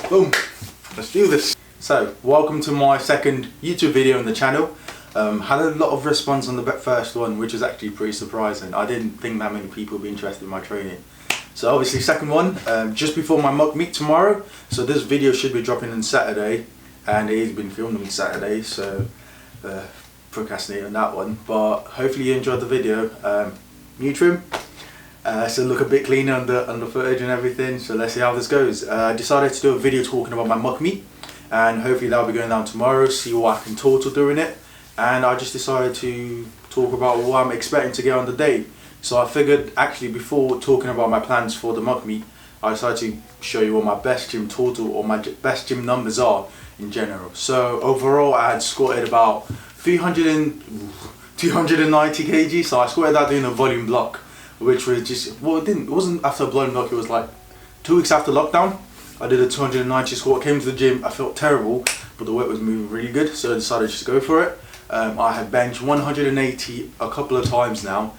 Boom, let's do this. So, welcome to my second YouTube video on the channel. Had a lot of response on the first one, which was actually pretty surprising. I didn't think that many people would be interested in my training. So obviously second one, just before my mock meet tomorrow. So this video should be dropping on Saturday, and it has been filmed on Saturday, so procrastinate on that one. But hopefully you enjoyed the video. New trim. So look a bit cleaner on the footage and everything, so let's see how this goes. I decided to do a video talking about my mock meet, and hopefully that'll be going down tomorrow, see what I can total during it. And I just decided to talk about what I'm expecting to get on the day. So I figured actually before talking about my plans for the mock meet, I decided to show you what my best gym total or my best gym numbers are in general. So overall I had squatted about 290 kg, so I squatted that doing a volume block, which was just, well, it wasn't after a volume block, it was like 2 weeks after lockdown. I did a 290 squat, came to the gym, I felt terrible, but the weight was moving really good, so I decided to just go for it. I have benched 180 a couple of times now.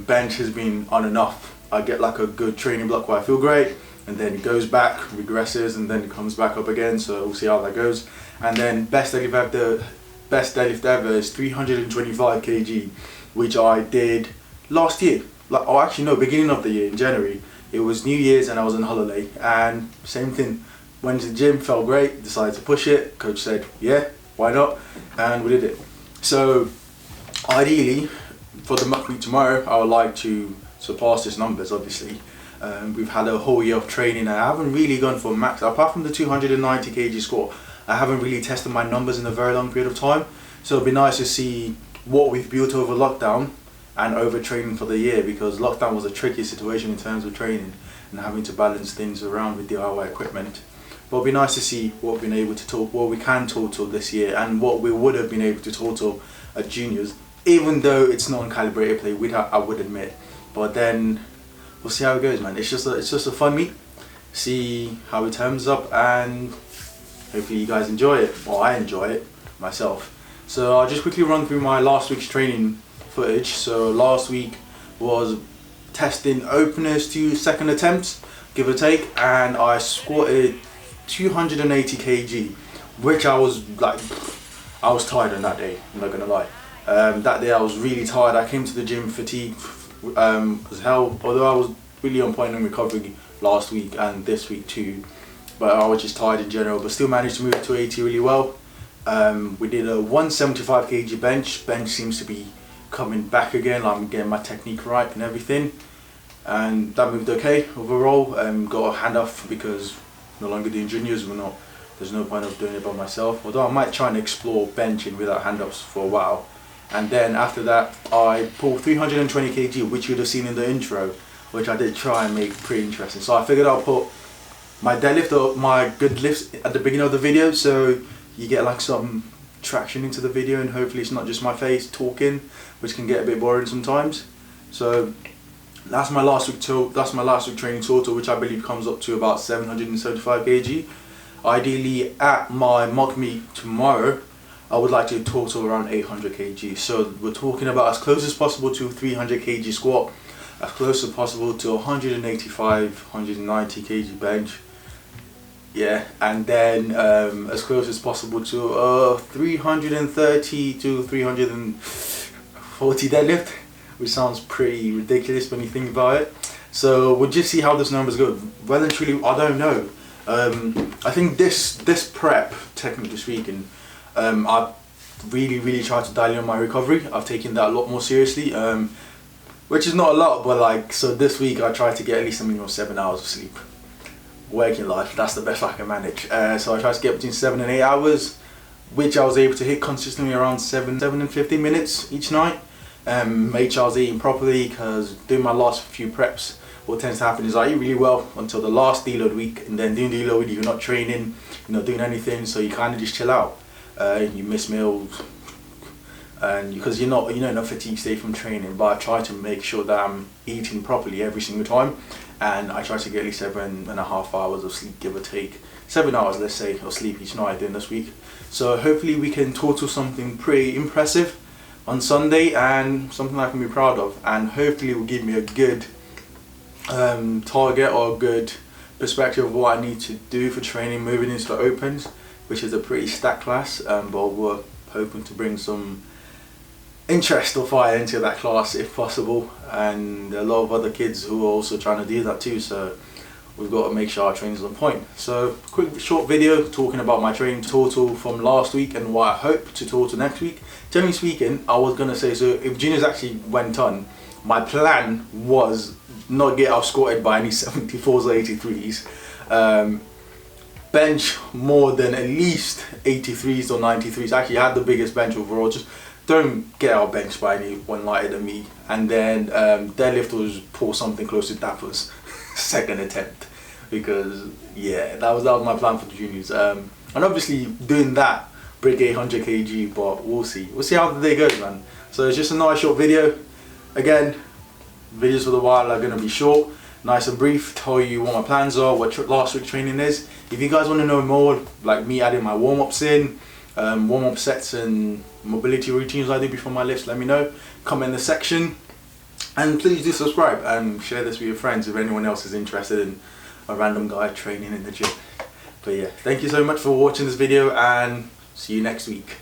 Bench has been on and off. I get like a good training block where I feel great, and then it goes back, regresses, and then it comes back up again, so we'll see how that goes. And then best deadlift ever is 325 kg, which I did last year. Like, oh actually no, beginning of the year in January. It was New Year's and I was on holiday, and same thing, went to the gym, felt great, decided to push it. Coach said yeah, why not, and we did it. So ideally for the mock meet tomorrow I would like to surpass these numbers. Obviously we've had a whole year of training and I haven't really gone for max. Apart from the 290 kg squat, I haven't really tested my numbers in a very long period of time, so it'd be nice to see what we've built over lockdown and over training for the year, because lockdown was a tricky situation in terms of training and having to balance things around with DIY equipment. But it'd be nice to see what we've been able to what we can total this year and what we would have been able to total at juniors, even though it's non-calibrated play, I would admit. But then we'll see how it goes, man. It's just a fun meet, see how it turns up, and hopefully you guys enjoy it, or I enjoy it myself. So I'll just quickly run through my last week's training footage. So last week was testing openers to second attempts, give or take, and I squatted 280 kg, which I was tired on that day, I'm not gonna lie. That day I was really tired. I came to the gym fatigued as hell, although I was really on point in recovery last week and this week too, but I was just tired in general, but still managed to move to 80 really well. We did a 175 kg bench. Bench seems to be coming back again. I'm getting my technique right and everything, and that moved okay overall. Got a hand off because no longer doing juniors. There's no point of doing it by myself, although I might try and explore benching without hand-offs for a while. And then after that I pulled 320 kg, which you'd have seen in the intro, which I did try and make pretty interesting. So I figured I'll put my deadlift or my good lifts at the beginning of the video, so you get like some traction into the video, and hopefully it's not just my face talking, which can get a bit boring sometimes. So that's my last week training total, which I believe comes up to about 775 kg. Ideally at my mock meet tomorrow I would like to total around 800 kg. So we're talking about as close as possible to 300 kg squat, as close as possible to 185, 190 kg bench. Yeah, and then as close as possible to 330 to 340 deadlift, which sounds pretty ridiculous when you think about it. So we'll just see how this numbers go. Well and truly, I don't know. I think this prep, technically speaking, I've really tried to dial in my recovery. I've taken that a lot more seriously, which is not a lot, but like, so this week I tried to get at least a minimum of 7 hours of sleep. Working life, that's the best I can manage. So I tried to get between 7 and 8 hours, which I was able to hit consistently around 7 and 15 minutes each night. Made sure I was eating properly, because doing my last few preps, what tends to happen is I eat really well until the last deload week, and then doing deload you're not training, you're not doing anything, so you kind of just chill out. You miss meals, and because you're not in a fatigue state from training. But I try to make sure that I'm eating properly every single time, and I try to get at least 7.5 hours of sleep, give or take 7 hours, let's say, of sleep each night during this week. So hopefully we can total something pretty impressive on Sunday, and something I can be proud of, and hopefully will give me a good target or a good perspective of what I need to do for training moving into the Opens, which is a pretty stacked class, but we're hoping to bring some interest or fire into that class if possible, and a lot of other kids who are also trying to do that too, so we've got to make sure our training's on point. So quick short video talking about my training total from last week and what I hope to total next week. Generally speaking, I was going to say, so if juniors actually went on, my plan was not get outsquatted by any 74s or 83s, bench more than at least 83s or 93s. Actually I had the biggest bench overall, just don't get out bench by anyone lighter than me, and then deadlift was pull something close to that was second attempt, because yeah, that was my plan for the juniors, and obviously doing that break 800 kg, but we'll see how the day goes, man. So it's just a nice short video. Again, videos for the while are going to be short, nice and brief, tell you what my plans are, what last week's training is. If you guys want to know more, like me adding my warm-ups in, warm-up sets and mobility routines I do before my lifts, let me know, comment in the section, and please do subscribe and share this with your friends if anyone else is interested in a random guy training in the gym. But yeah, thank you so much for watching this video, and see you next week.